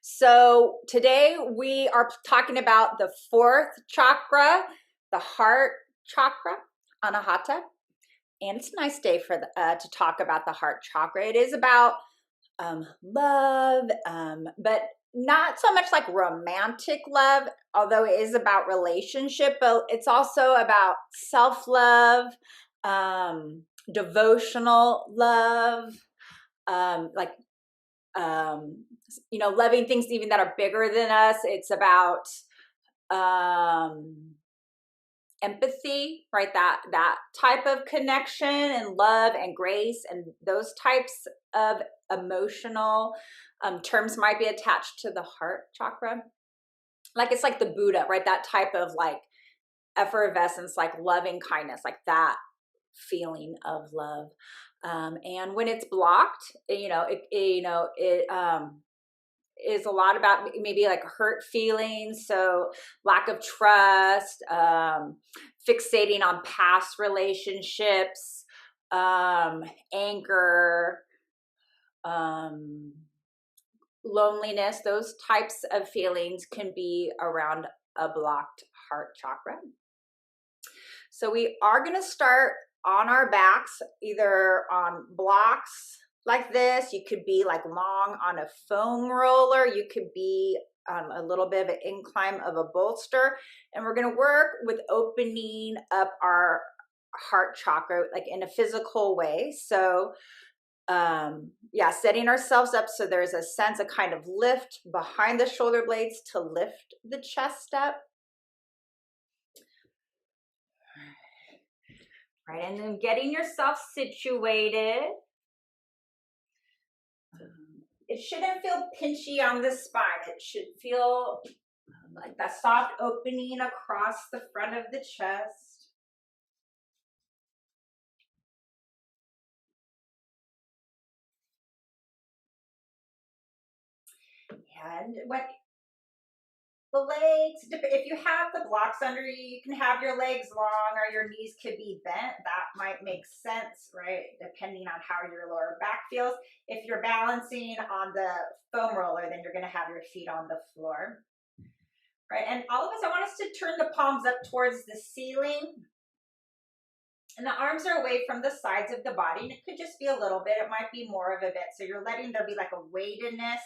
So today we are talking about the fourth chakra, the heart chakra, Anahata. And it's a nice day for to talk about the heart chakra. It is about love, but not so much like romantic love, although it is about relationship, but it's also about self-love, devotional love, like loving things even that are bigger than us. It's about um, empathy, right? That type of connection and love and grace, and those types of emotional terms might be attached to the heart chakra. Like it's like the Buddha, right? That type of like effervescence, like loving kindness, like that feeling of love. And when it's blocked, it is a lot about maybe like hurt feelings, so lack of trust, fixating on past relationships, anger, loneliness. Those types of feelings can be around a blocked heart chakra. So we are going to start on our backs, either on blocks like this. You could be like long on a foam roller. You could be on a little bit of an incline of a bolster. And we're going to work with opening up our heart chakra like in a physical way. So setting ourselves up so there's a sense of kind of lift behind the shoulder blades to lift the chest up. Right, and then getting yourself situated. It shouldn't feel pinchy on the spine. It should feel like that soft opening across the front of the chest. And when the legs, if you have the blocks under you, you can have your legs long or your knees could be bent. That might make sense, right? Depending on how your lower back feels. If you're balancing on the foam roller, then you're going to have your feet on the floor. Right, and all of us, I want us to turn the palms up towards the ceiling. And the arms are away from the sides of the body. And it could just be a little bit. It might be more of a bit. So you're letting there be like a weightedness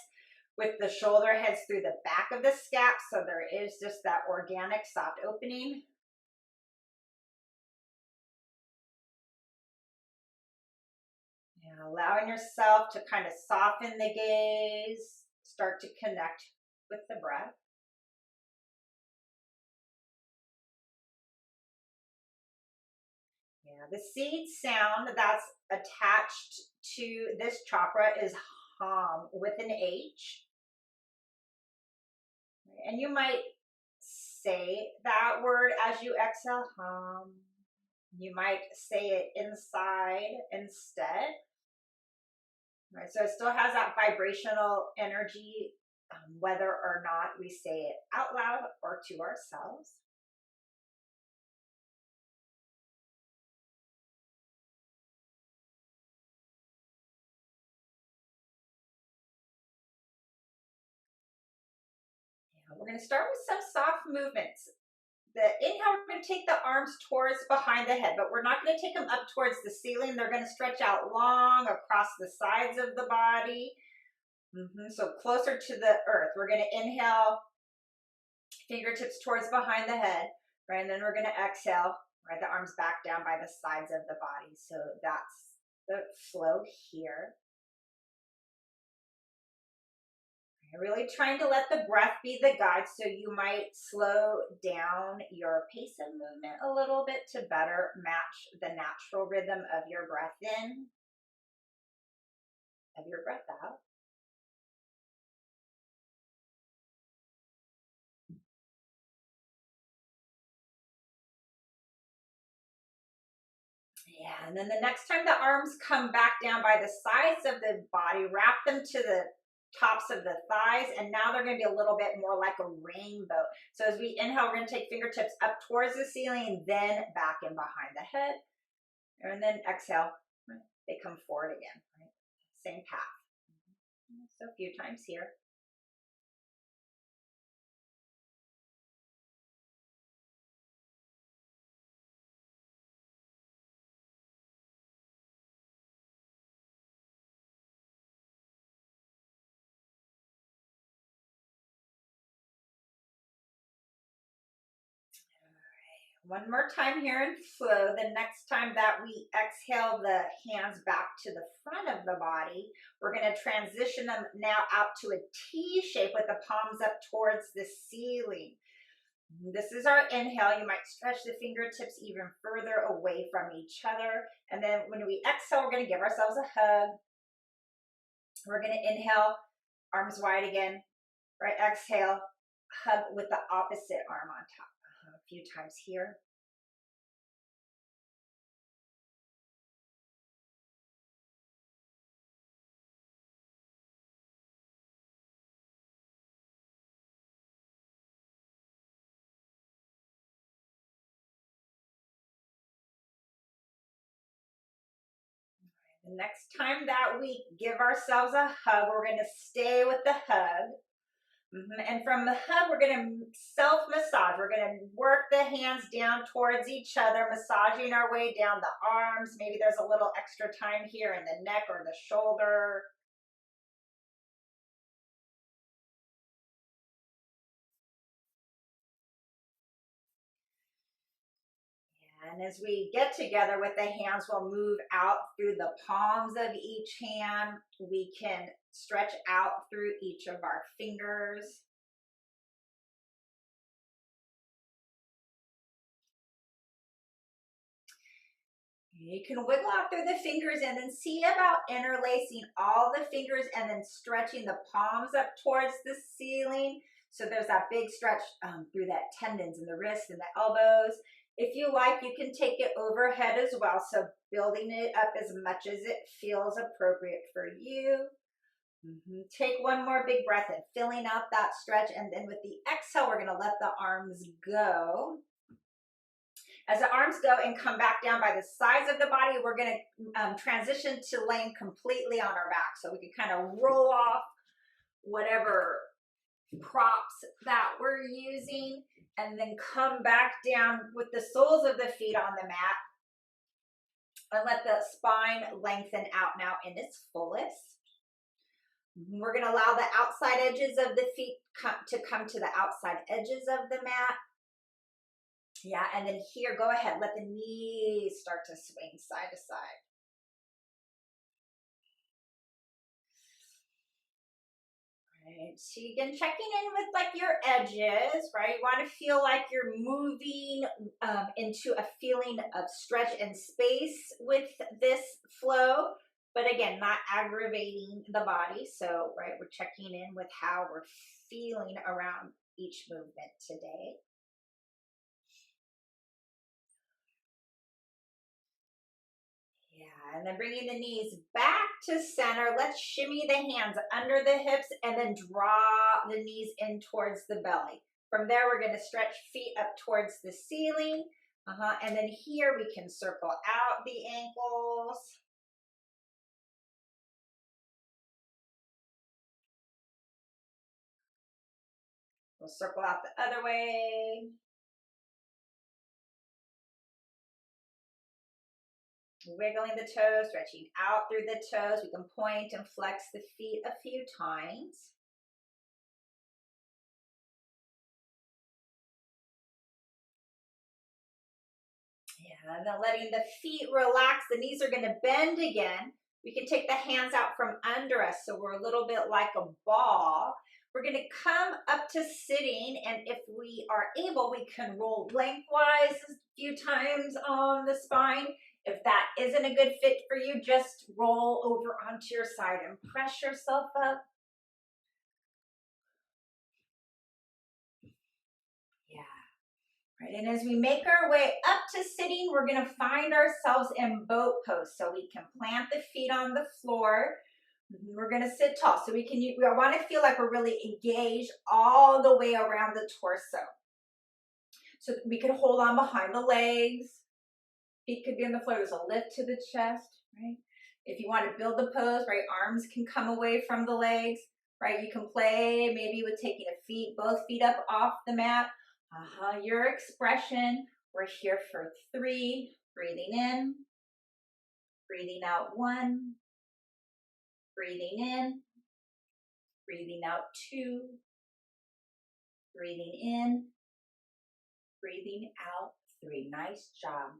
with the shoulder heads through the back of the scap. So there is just that organic soft opening. And allowing yourself to kind of soften the gaze. Start to connect with the breath. Yeah, the seed sound that's attached to this chakra is hum with an H. And you might say that word as you exhale, hum. You might say it inside instead. Right, so it still has that vibrational energy, whether or not we say it out loud or to ourselves. We're going to start with some soft movements. The inhale, we're going to take the arms towards behind the head, but we're not going to take them up towards the ceiling. They're going to stretch out long across the sides of the body. So closer to the earth. We're going to inhale, fingertips towards behind the head, right? And then we're going to exhale, right? The arms back down by the sides of the body. So that's the flow here. Really trying to let the breath be the guide, so you might slow down your pace of movement a little bit to better match the natural rhythm of your breath in, of your breath out. Yeah, and then the next time the arms come back down by the sides of the body, wrap them to the tops of the thighs, and now they're going to be a little bit more like a rainbow. So as we inhale, we're going to take fingertips up towards the ceiling, then back and behind the head, and then exhale, they come forward again, right? Same path. So a few times here. One more time here in flow. The next time that we exhale the hands back to the front of the body, we're going to transition them now out to a T shape with the palms up towards the ceiling. This is our inhale. You might stretch the fingertips even further away from each other. And then when we exhale, we're going to give ourselves a hug. We're going to inhale, arms wide again. Right, exhale, hug with the opposite arm on top. A few times here. The next time that we give ourselves a hug, we're going to stay with the hug. And from the hug, we're going to self-massage. We're going to work the hands down towards each other, massaging our way down the arms. Maybe there's a little extra time here in the neck or the shoulder. And as we get together with the hands, we'll move out through the palms of each hand. We can stretch out through each of our fingers. You can wiggle out through the fingers and then see about interlacing all the fingers and then stretching the palms up towards the ceiling. So there's that big stretch through that tendons in the wrists and the elbows. If you like, you can take it overhead as well. So building it up as much as it feels appropriate for you. Take one more big breath in, filling out that stretch. And then with the exhale, we're going to let the arms go. As the arms go and come back down by the sides of the body, we're going to transition to laying completely on our back. So we can kind of roll off whatever props that we're using and then come back down with the soles of the feet on the mat and let the spine lengthen out now in its fullest. We're going to allow the outside edges of the feet to come to the outside edges of the mat. Yeah, and then here, go ahead. Let the knees start to swing side to side. Right, so again, checking in with like your edges, right? You want to feel like you're moving into a feeling of stretch and space with this flow, but again, not aggravating the body. So, right, we're checking in with how we're feeling around each movement today. Yeah, and then bringing the knees back to center. Let's shimmy the hands under the hips and then draw the knees in towards the belly. From there, we're going to stretch feet up towards the ceiling. And then here we can circle out the ankles. We'll circle out the other way. Wiggling the toes, stretching out through the toes. We can point and flex the feet a few times. Yeah, and then letting the feet relax. The knees are going to bend again. We can take the hands out from under us so we're a little bit like a ball. We're going to come up to sitting, and if we are able, we can roll lengthwise a few times on the spine. If that isn't a good fit for you, just roll over onto your side and press yourself up. Right, and as we make our way up to sitting, we're going to find ourselves in boat pose. So we can plant the feet on the floor. We're going to sit tall. So we want to feel like we're really engaged all the way around the torso. So we can hold on behind the legs. Feet could be on the floor. There's a lift to the chest, right? If you want to build the pose, right, arms can come away from the legs, right? You can play maybe with taking both feet up off the mat. Your expression. We're here for 3. Breathing in, breathing out 1, breathing in, breathing out 2, breathing in, breathing out 3. Nice job.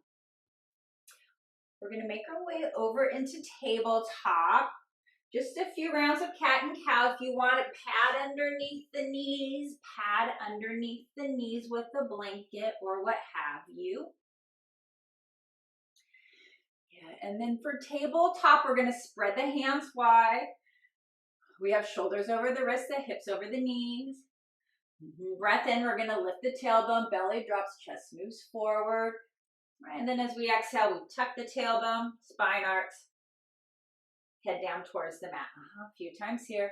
We're going to make our way over into tabletop. Just a few rounds of cat and cow. If you want to pad underneath the knees, pad underneath the knees with a blanket or what have you. Yeah, and then for tabletop, we're going to spread the hands wide. We have shoulders over the wrists, the hips over the knees. Breath in, we're going to lift the tailbone, belly drops, chest moves forward. Right, and then as we exhale, we tuck the tailbone, spine arcs, head down towards the mat. A few times here.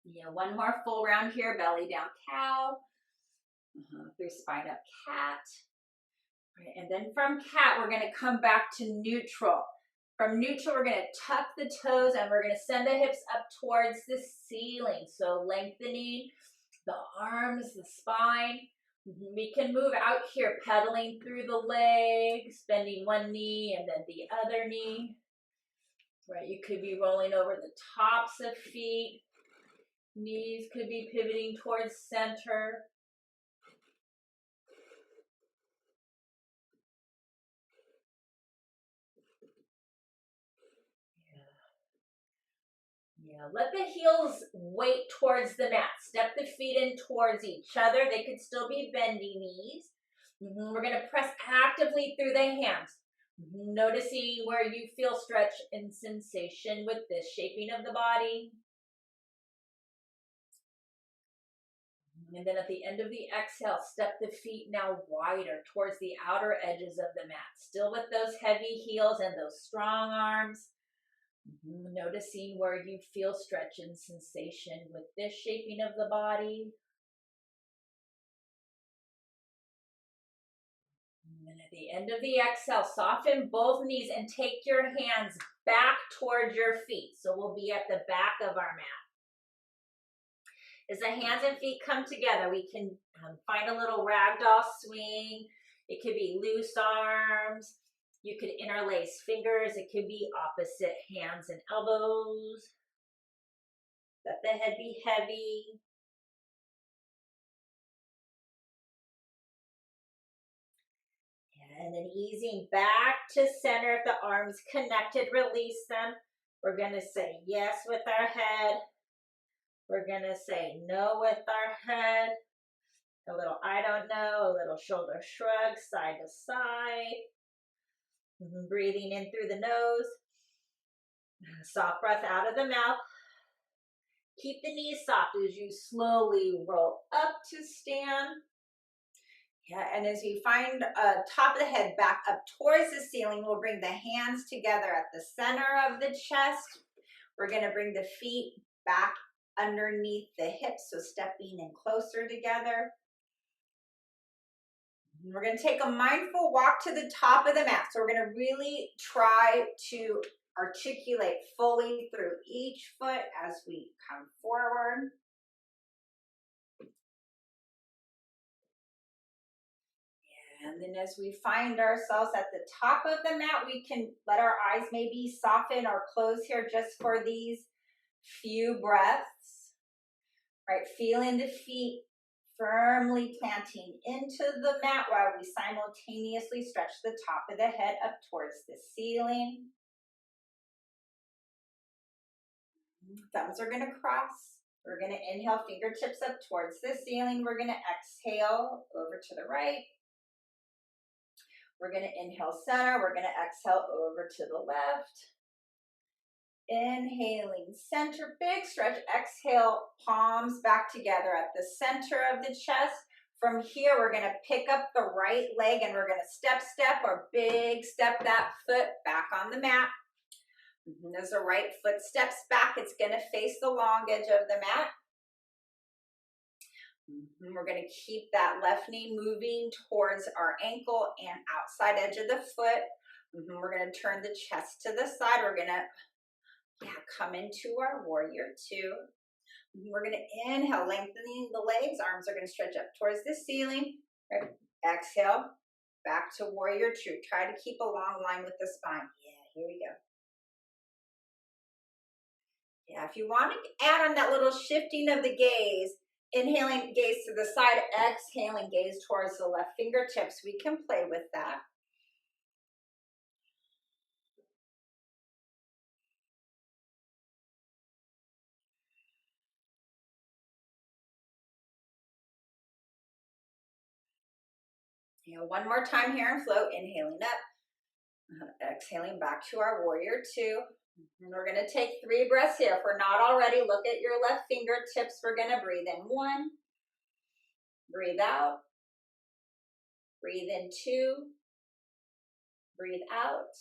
Yeah, one more full round here, belly down cow. Through spine up cat. Right, and then from cat, we're going to come back to neutral. From neutral, we're going to tuck the toes and we're going to send the hips up towards the ceiling. So lengthening the arms, the spine. We can move out here, pedaling through the legs, bending one knee and then the other knee. Right, you could be rolling over the tops of feet. Knees could be pivoting towards center. Yeah, let the heels weight towards the mat. Step the feet in towards each other. They could still be bendy knees. We're going to press actively through the hands. Noticing where you feel stretch and sensation with this shaping of the body. And then at the end of the exhale, step the feet now wider towards the outer edges of the mat. Still with those heavy heels and those strong arms. Noticing where you feel stretch and sensation with this shaping of the body. And at the end of the exhale, soften both knees and take your hands back towards your feet. So we'll be at the back of our mat. As the hands and feet come together, we can find a little ragdoll swing. It could be loose arms. You could interlace fingers. It could be opposite hands and elbows. Let the head be heavy. And then easing back to center. If the arms connected, release them. We're going to say yes with our head. We're going to say no with our head. A little I don't know, a little shoulder shrug, side to side. Breathing in through the nose. Soft breath out of the mouth. Keep the knees soft as you slowly roll up to stand. Yeah, and as you find top of the head back up towards the ceiling, we'll bring the hands together at the center of the chest. We're going to bring the feet back underneath the hips, so stepping in closer together. We're going to take a mindful walk to the top of the mat. So we're going to really try to articulate fully through each foot as we come forward. And then as we find ourselves at the top of the mat, we can let our eyes maybe soften or close here just for these few breaths. Right, feeling the feet firmly planting into the mat while we simultaneously stretch the top of the head up towards the ceiling. Thumbs are going to cross. We're going to inhale, fingertips up towards the ceiling. We're going to exhale over to the right. We're going to inhale center. We're going to exhale over to the left. Inhaling center, big stretch. Exhale, palms back together at the center of the chest. From here, we're going to pick up the right leg and we're going to step or big step that foot back on the mat. As the right foot steps back, it's going to face the long edge of the mat. We're going to keep that left knee moving towards our ankle and outside edge of the foot. We're going to turn the chest to the side. We're going to come into our warrior two. We're going to inhale, lengthening the legs. Arms are going to stretch up towards the ceiling. Right. Exhale, back to warrior two. Try to keep a long line with the spine. Yeah, here we go. Yeah, if you want to add on that little shifting of the gaze, inhaling, gaze to the side, exhaling, gaze towards the left fingertips, we can play with that. One more time here and flow, inhaling up, exhaling back to our warrior two. And we're going to take 3 breaths here. If we're not already, look at your left fingertips. We're going to breathe in 1, breathe out, breathe in 2, breathe out,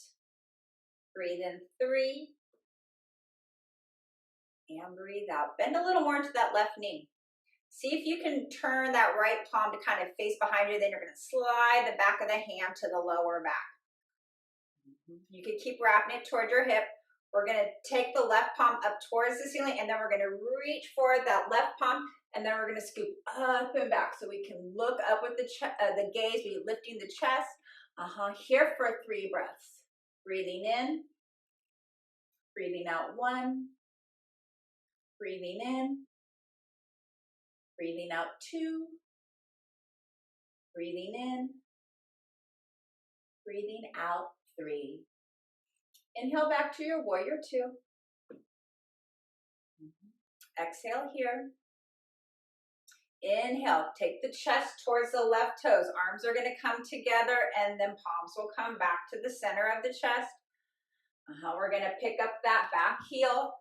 breathe in 3, and breathe out. Bend a little more into that left knee. See if you can turn that right palm to kind of face behind you. Then you're going to slide the back of the hand to the lower back. You can keep wrapping it toward your hip. We're going to take the left palm up towards the ceiling, and then we're going to reach forward that left palm, and then we're going to scoop up and back so we can look up with the gaze, be lifting the chest. Here for 3 breaths. Breathing in, breathing out 1, breathing in, breathing out 2, breathing in, breathing out 3. Inhale back to your warrior 2. Exhale here. Inhale, take the chest towards the left toes. Arms are going to come together and then palms will come back to the center of the chest. We're going to pick up that back heel.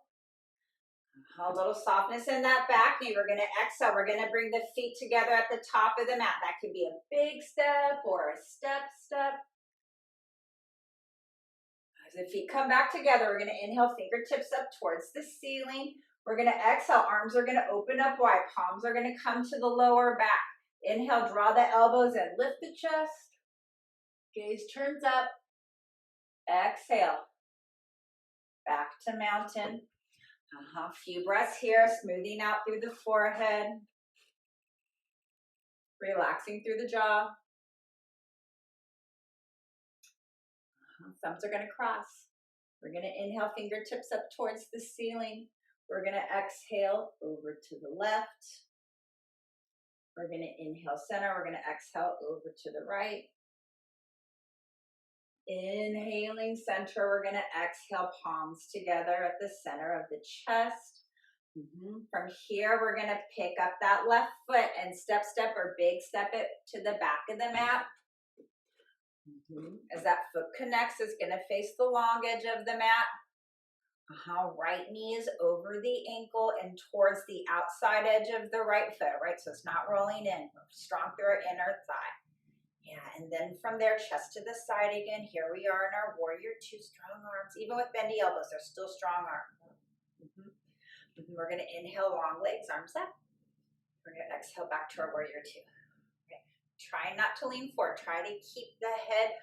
A little softness in that back knee. We're going to exhale. We're going to bring the feet together at the top of the mat. That could be a big step or a step. As the feet come back together, we're going to inhale, fingertips up towards the ceiling. We're going to exhale. Arms are going to open up wide. Palms are going to come to the lower back. Inhale, draw the elbows in. Lift the chest. Gaze turns up. Exhale. Back to mountain. Few breaths here, smoothing out through the forehead. Relaxing through the jaw. Thumbs are going to cross. We're going to inhale, fingertips up towards the ceiling. We're going to exhale over to the left. We're going to inhale center. We're going to exhale over to the right. Inhaling center. We're going to exhale, palms together at the center of the chest. From here, we're going to pick up that left foot and step or big step it to the back of the mat. As that foot connects, it's going to face the long edge of the mat. Right knee is over the ankle and towards the outside edge of the right foot, right? So it's not rolling in. We're strong through our inner thigh. Yeah, and then from there, chest to the side again. Here we are in our warrior 2, strong arms. Even with bendy elbows, they're still strong arms. We're going to inhale, long legs, arms up. We're going to exhale back to our warrior 2. Okay. Try not to lean forward. Try to keep the head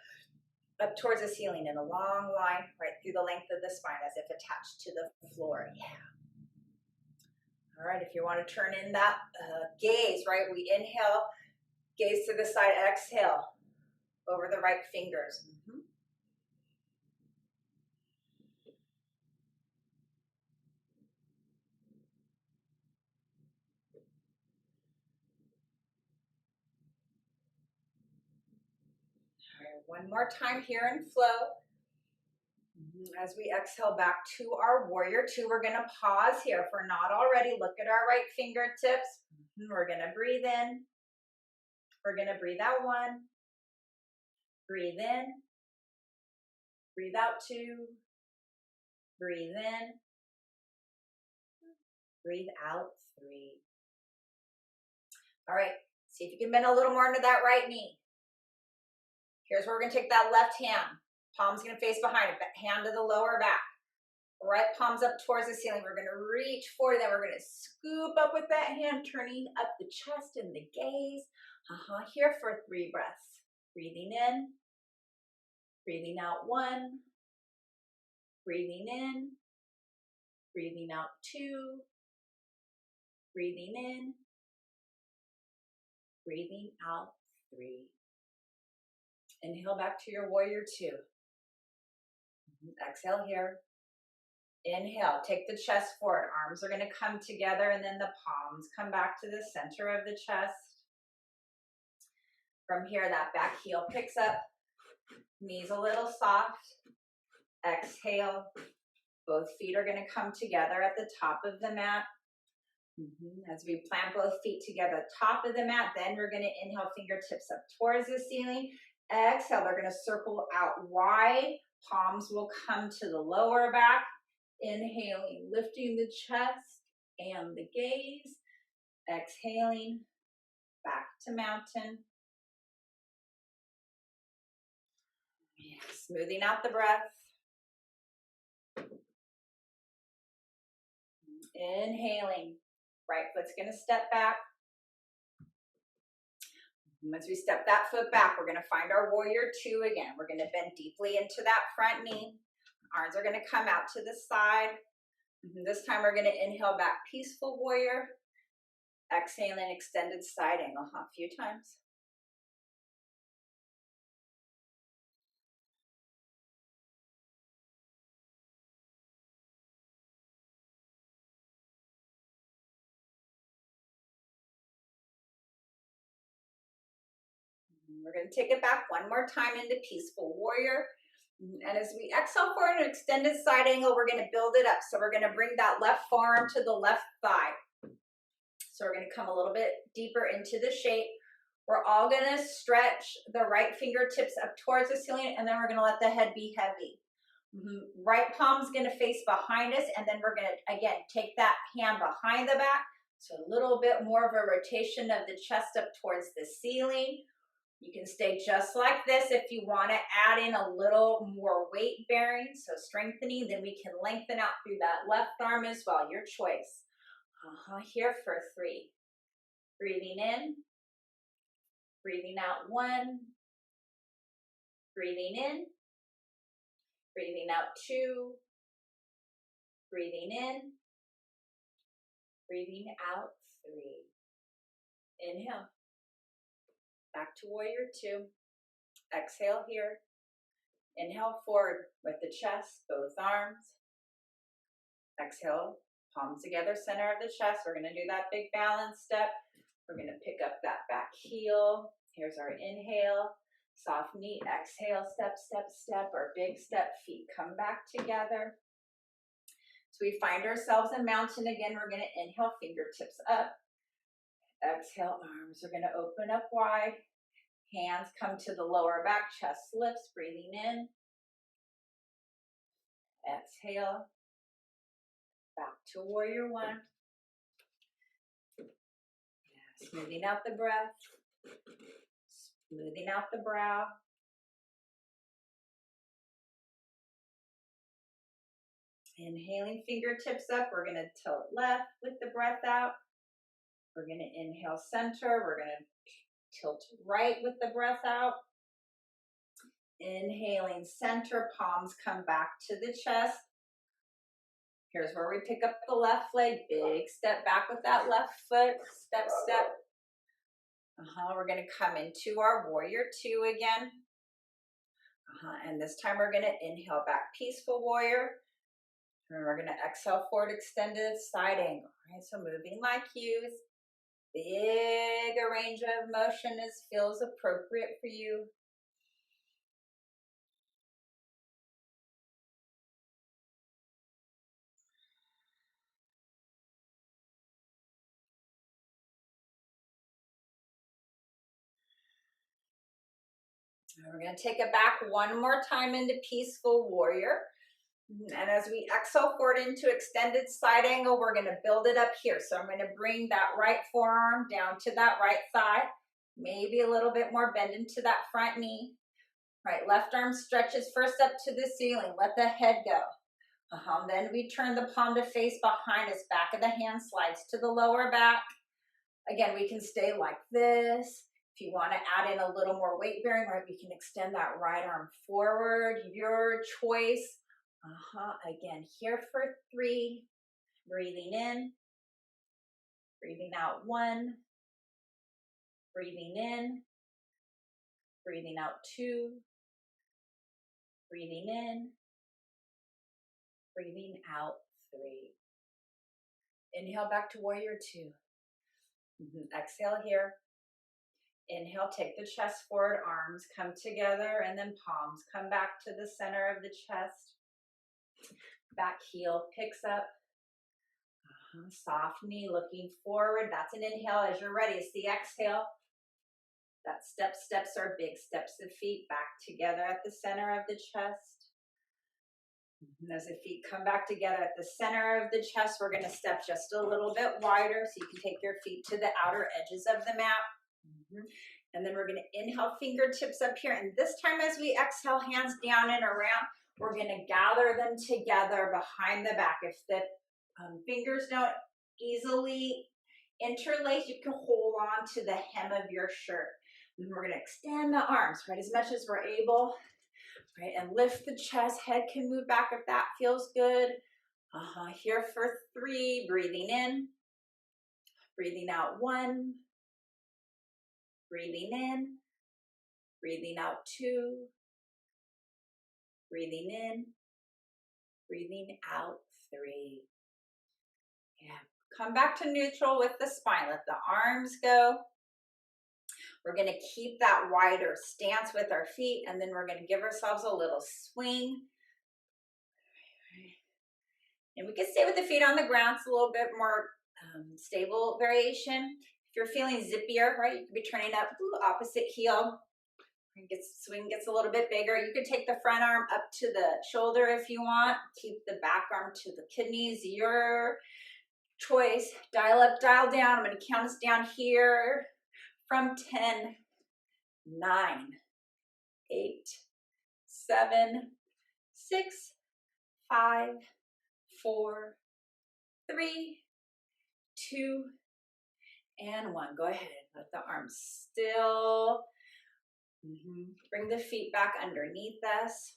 up towards the ceiling in a long line right through the length of the spine as if attached to the floor. Yeah. All right, if you want to turn in that gaze, right, we inhale, gaze to the side, exhale over the right fingers. All right, one more time here and flow. As we exhale back to our warrior 2, we're going to pause here. If we're not already, look at our right fingertips. We're going to breathe in. We're going to breathe out 1. Breathe in. Breathe out 2. Breathe in. Breathe out 3. All right, see if you can bend a little more into that right knee. Here's where we're going to take that left hand. Palm's going to face behind it, hand to the lower back. Right palm's up towards the ceiling. We're going to reach forward, then we're going to scoop up with that hand, turning up the chest and the gaze. Here for 3 breaths. Breathing in, breathing out 1, breathing in, breathing out 2, breathing in, breathing out 3. Inhale back to your warrior 2. Exhale here. Inhale, take the chest forward. Arms are going to come together and then the palms come back to the center of the chest. From here, that back heel picks up, knees a little soft. Exhale, both feet are going to come together at the top of the mat. As we plant both feet together, top of the mat, then we're going to inhale, fingertips up towards the ceiling. Exhale, they're going to circle out wide. Palms will come to the lower back. Inhaling, lifting the chest and the gaze. Exhaling, back to mountain. Smoothing out the breath. Inhaling, right foot's going to step back. Once we step that foot back, we're going to find our warrior two again. We're going to bend deeply into that front knee. Arms are going to come out to the side. This time we're going to inhale back, peaceful warrior. Exhaling, extended side angle a few times. We're going to take it back one more time into peaceful warrior. And as we exhale forward an extended side angle, we're going to build it up. So we're going to bring that left forearm to the left thigh. So we're going to come a little bit deeper into the shape. We're all going to stretch the right fingertips up towards the ceiling, and then we're going to let the head be heavy. Right palm's going to face behind us, and then we're going to, again, take that hand behind the back. So a little bit more of a rotation of the chest up towards the ceiling. You can stay just like this. If you want to add in a little more weight bearing, so strengthening, then we can lengthen out through that left arm as well, your choice. Here for 3. Breathing in, breathing out 1, breathing in, breathing out 2, breathing in, breathing out 3. Inhale, back to warrior 2. Exhale here. Inhale forward with the chest, both arms. Exhale, palms together, center of the chest. We're going to do that big balance step. We're going to pick up that back heel. Here's our inhale. Soft knee, exhale, step, step, step, or big step, feet come back together. So we find ourselves in mountain again. We're going to inhale, fingertips up. Exhale, arms are going to open up wide. Hands come to the lower back, chest lifts, breathing in. Exhale, back to warrior 1. Smoothing out the breath, smoothing out the brow. Inhaling, fingertips up. We're going to tilt left with the breath out. We're going to inhale center. We're going to tilt right with the breath out. Inhaling center, palms come back to the chest. Here's where we pick up the left leg, big step back with that left foot, step, step. We're going to come into our warrior 2 again. And this time we're going to inhale back, peaceful warrior. And we're going to exhale forward, extended side angle. Right? So moving like you. Big a range of motion as feels appropriate for you. And we're going to take it back one more time into peaceful warrior. And as we exhale forward into extended side angle, we're going to build it up here. So I'm going to bring that right forearm down to that right thigh. Maybe a little bit more bend into that front knee. Right, left arm stretches first up to the ceiling. Let the head go. Then we turn the palm to face behind us. Back of the hand slides to the lower back. Again, we can stay like this. If you want to add in a little more weight bearing, right, we can extend that right arm forward. Your choice. Again, here for 3. Breathing in. Breathing out 1. Breathing in. Breathing out 2. Breathing in. Breathing out 3. Inhale back to warrior 2. Exhale here. Inhale, take the chest forward, arms come together, and then palms come back to the center of the chest. Back heel picks up. Soft knee looking forward. That's an inhale. As you're ready, it's the exhale. That steps are big steps of feet back together at the center of the chest. And as the feet come back together at the center of the chest, we're going to step just a little bit wider so you can take your feet to the outer edges of the mat. And then we're going to inhale, fingertips up here. And this time as we exhale, hands down and around, we're going to gather them together behind the back. If the fingers don't easily interlace, you can hold on to the hem of your shirt. And we're going to extend the arms, right, as much as we're able, right, and lift the chest. Head can move back if that feels good. Here for 3, breathing in, breathing out 1, breathing in, breathing out 2, breathing in, breathing out 3. Yeah. Come back to neutral with the spine. Let the arms go. We're going to keep that wider stance with our feet, and then we're going to give ourselves a little swing. And we can stay with the feet on the ground. It's a little bit more stable variation. If you're feeling zippier, right, you could be turning up opposite heel. Swing gets a little bit bigger. You could take the front arm up to the shoulder if you want. Keep the back arm to the kidneys. Your choice. Dial up, dial down. I'm going to count us down here from 10, 9, 8, 7, 6, 5, 4, 3, 2, and 1. Go ahead. Let the arms still. Bring the feet back underneath us.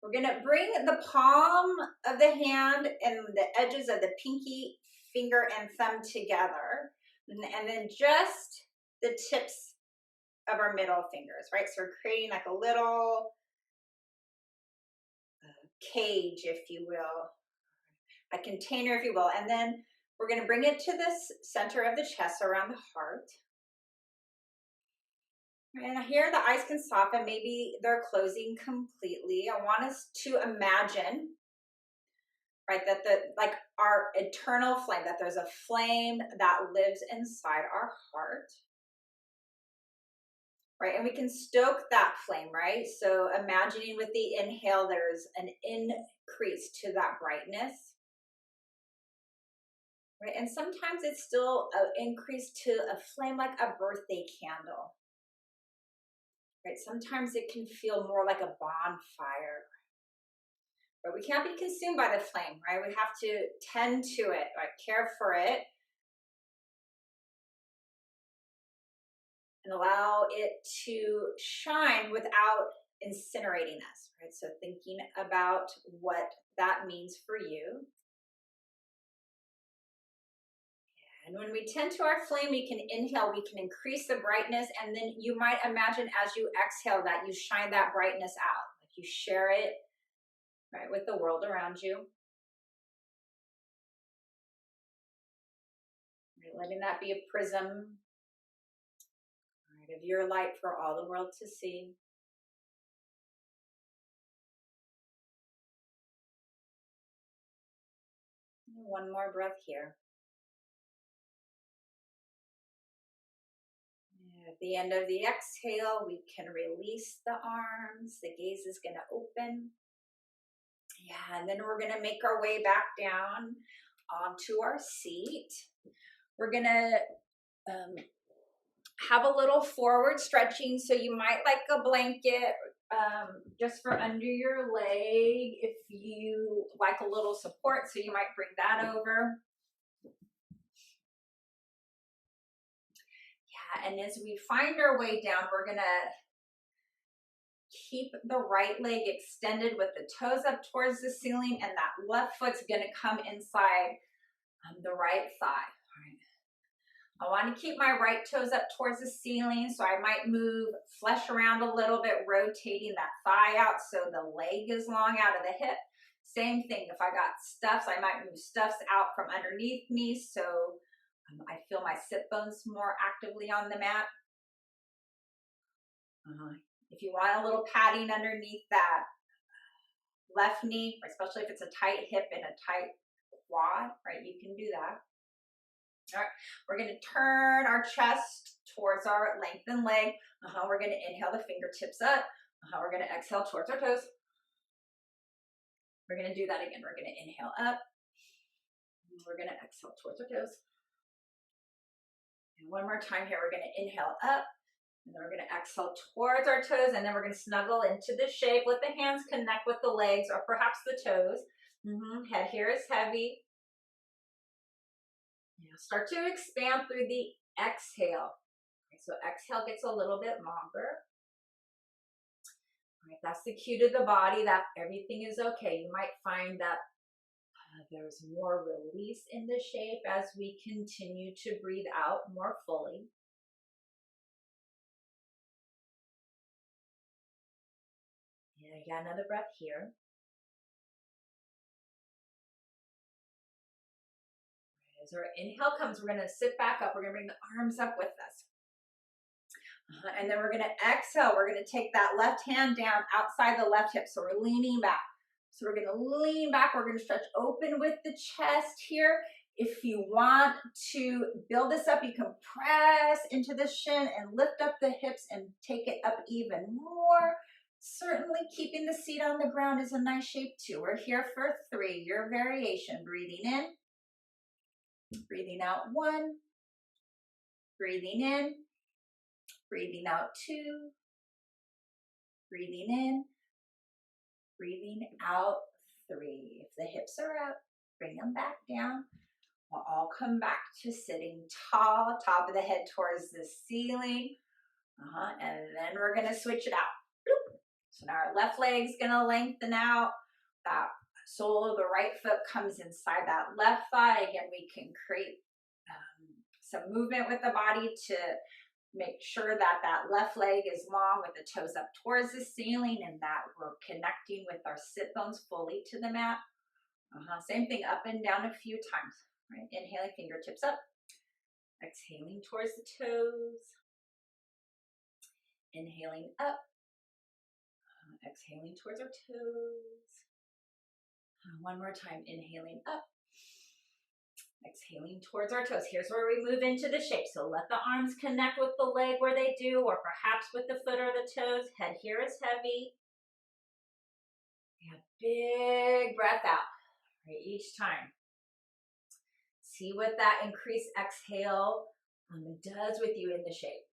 We're going to bring the palm of the hand and the edges of the pinky finger and thumb together. And then just the tips of our middle fingers, right? So we're creating like a little cage, if you will, a container, if you will. And then we're going to bring it to the center of the chest, around the heart. And here the eyes can soften. Maybe they're closing completely. I want us to imagine, right, that like our eternal flame, that there's a flame that lives inside our heart. Right, and we can stoke that flame, right? So imagining with the inhale, there's an increase to that brightness. Right, and sometimes it's still an increase to a flame like a birthday candle. Right, sometimes it can feel more like a bonfire. But we can't be consumed by the flame, right? We have to tend to it, right? Care for it. And allow it to shine without incinerating us, right? So thinking about what that means for you. And when we tend to our flame, we can inhale, we can increase the brightness, and then you might imagine as you exhale that you shine that brightness out, like you share it, right, with the world around you. Right, letting that be a prism, right, of your light for all the world to see. One more breath here. At the end of the exhale, we can release the arms. The gaze is going to open. Yeah, and then we're going to make our way back down onto our seat. We're going to have a little forward stretching. So you might like a blanket just for under your leg if you like a little support. So you might bring that over. And as we find our way down, we're going to keep the right leg extended with the toes up towards the ceiling, and that left foot's going to come inside the right thigh. All right. I want to keep my right toes up towards the ceiling, so I might move flesh around a little bit, rotating that thigh out so the leg is long out of the hip. Same thing, if I got stuffs, I might move stuffs out from underneath me so I feel my sit bones more actively on the mat. If you want a little padding underneath that left knee, especially if it's a tight hip and a tight quad, right, you can do that. All right, we're going to turn our chest towards our lengthened leg. We're going to inhale the fingertips up. We're going to exhale towards our toes. We're going to do that again. We're going to inhale up. We're going to exhale towards our toes. And one more time here. We're going to inhale up. And then we're going to exhale towards our toes. And then we're going to snuggle into the shape. Let the hands connect with the legs or perhaps the toes. Head here is heavy. Start to expand through the exhale. So exhale gets a little bit longer. All right, that's the cue to the body that everything is okay. You might find that there's more release in the shape as we continue to breathe out more fully. Yeah, you got another breath here. As our inhale comes, we're going to sit back up. We're going to bring the arms up with us. And then we're going to exhale. We're going to take that left hand down outside the left hip. So we're leaning back. So we're going to lean back. We're going to stretch open with the chest here. If you want to build this up, you can press into the shin and lift up the hips and take it up even more. Certainly keeping the seat on the ground is a nice shape too. We're here for 3, your variation. Breathing in. Breathing out 1, breathing in, breathing out 2, breathing in, breathing out 3. If the hips are up, bring them back down. We'll all come back to sitting tall, top of the head towards the ceiling. And then we're going to switch it out. So now our left leg's going to lengthen out. That sole of the right foot comes inside that left thigh. Again, we can create some movement with the body to make sure that that left leg is long with the toes up towards the ceiling and that we're connecting with our sit bones fully to the mat. Same thing, up and down a few times. Right? Inhaling, fingertips up. Exhaling towards the toes. Inhaling up. Exhaling towards our toes. One more time, inhaling up. Exhaling towards our toes. Here's where we move into the shape. So let the arms connect with the leg where they do, or perhaps with the foot or the toes. Head here is heavy. Yeah, big breath out. Right, each time. See what that increased exhale does with you in the shape.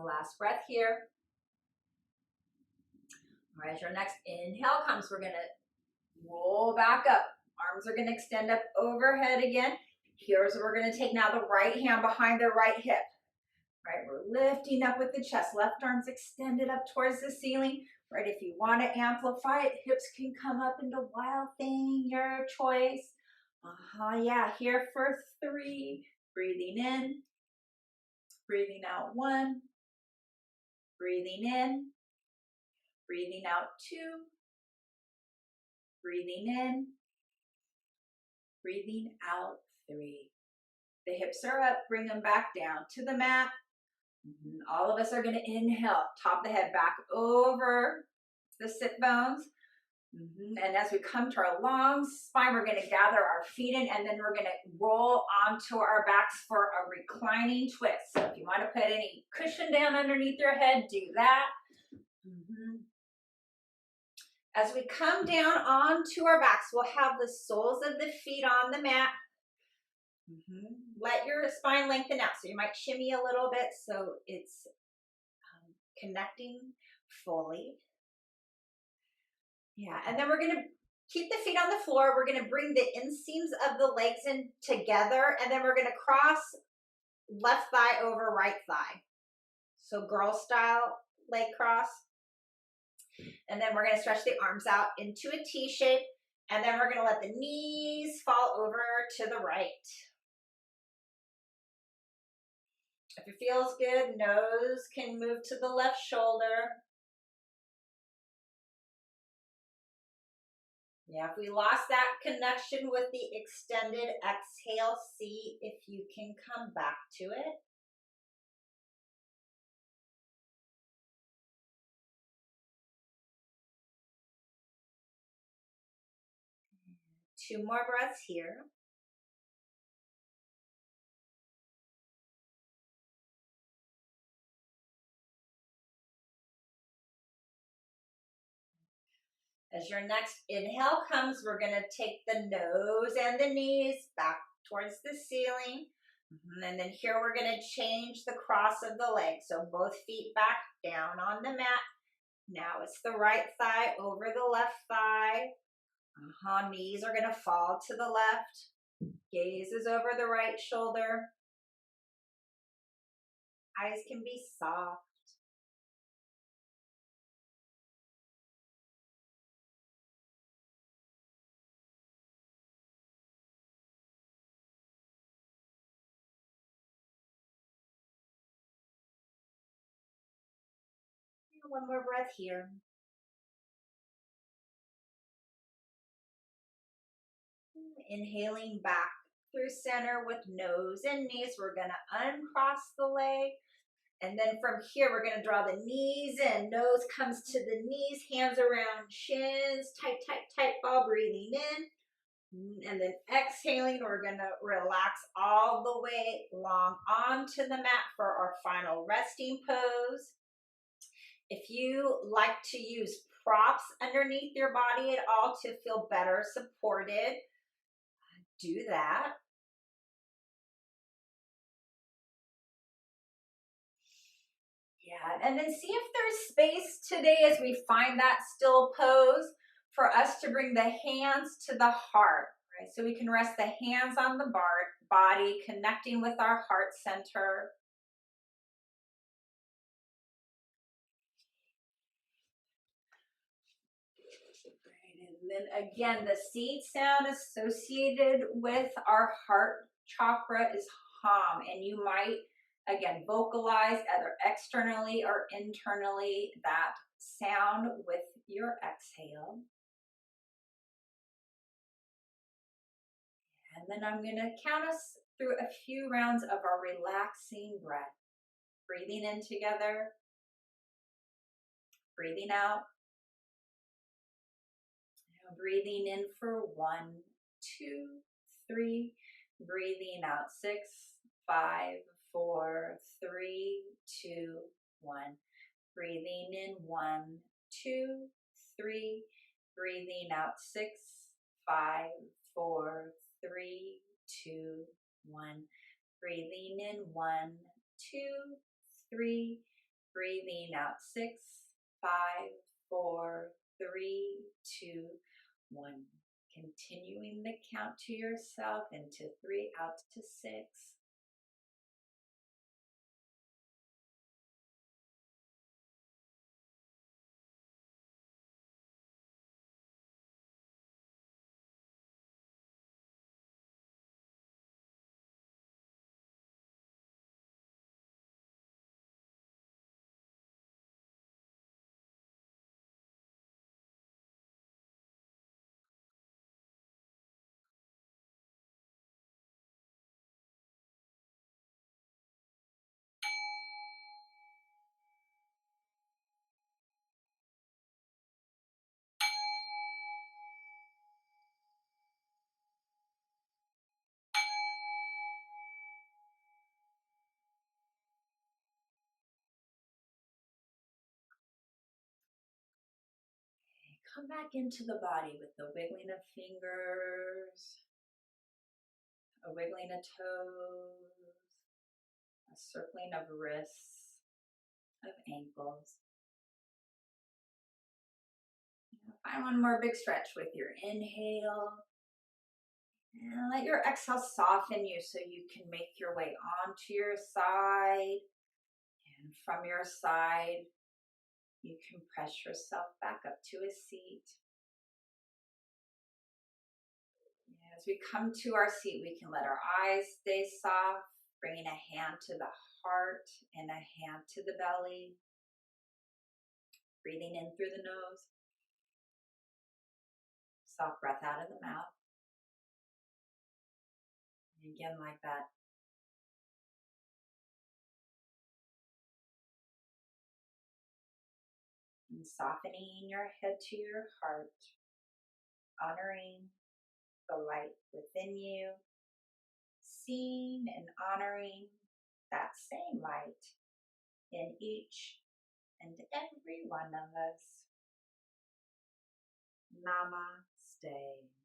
Last breath here. All right, as your next inhale comes, we're going to roll back up. Arms are going to extend up overhead again. Here's what we're going to take now, the right hand behind the right hip. Right, we're lifting up with the chest. Left arm's extended up towards the ceiling. Right, if you want to amplify it, hips can come up into wild thing, your choice. Yeah, here for 3. Breathing in. Breathing out 1. Breathing in. Breathing out 2. Breathing in. Breathing out 3. The hips are up. Bring them back down to the mat. All of us are going to inhale. Top of the head back over the sit bones. And as we come to our long spine, we're going to gather our feet in, and then we're going to roll onto our backs for a reclining twist. So if you want to put any cushion down underneath your head, do that. As we come down onto our backs, we'll have the soles of the feet on the mat. Let your spine lengthen out. So you might shimmy a little bit so it's connecting fully. Yeah, and then we're going to keep the feet on the floor. We're going to bring the inseams of the legs in together, and then we're going to cross left thigh over right thigh. So girl style leg cross. And then we're going to stretch the arms out into a T shape. And then we're going to let the knees fall over to the right. If it feels good, nose can move to the left shoulder. Yeah, if we lost that connection with the extended exhale, see if you can come back to it. Two more breaths here. As your next inhale comes, we're going to take the nose and the knees back towards the ceiling. And then here we're going to change the cross of the legs. So both feet back down on the mat. Now it's the right thigh over the left thigh. Knees are going to fall to the left. Gaze is over the right shoulder. Eyes can be soft. One more breath here. Inhaling back through center with nose and knees. We're going to uncross the leg. And then from here, we're going to draw the knees in. Nose comes to the knees, hands around shins. Tight, tight, tight ball, breathing in. And then exhaling, we're going to relax all the way long onto the mat for our final resting pose. If you like to use props underneath your body at all to feel better supported, do that. Yeah, and then see if there's space today as we find that still pose for us to bring the hands to the heart, right? So we can rest the hands on the body, connecting with our heart center. And then again, the seed sound associated with our heart chakra is hum, and you might again vocalize either externally or internally that sound with your exhale. And then I'm going to count us through a few rounds of our relaxing breath. Breathing in together, breathing out. Now breathing in for 1, 2, 3. Breathing out 6, 5, 4, 3, 2, 1. Breathing in 1, 2, 3. Breathing out 6, 5, 4, 3, 2, 1. Breathing in 1, 2, 3. Breathing out 6, 5, 4, 3, 2, 1. Continuing the count to yourself into 3, out to 6. Come back into the body with the wiggling of fingers, a wiggling of toes, a circling of wrists, of ankles. Find one more big stretch with your inhale. And let your exhale soften you so you can make your way onto your side. And from your side, you can press yourself back up to a seat. As we come to our seat, we can let our eyes stay soft, bringing a hand to the heart and a hand to the belly. Breathing in through the nose. Soft breath out of the mouth. And again, like that. And softening your head to your heart, honoring the light within you, seeing and honoring that same light in each and every one of us. Namaste.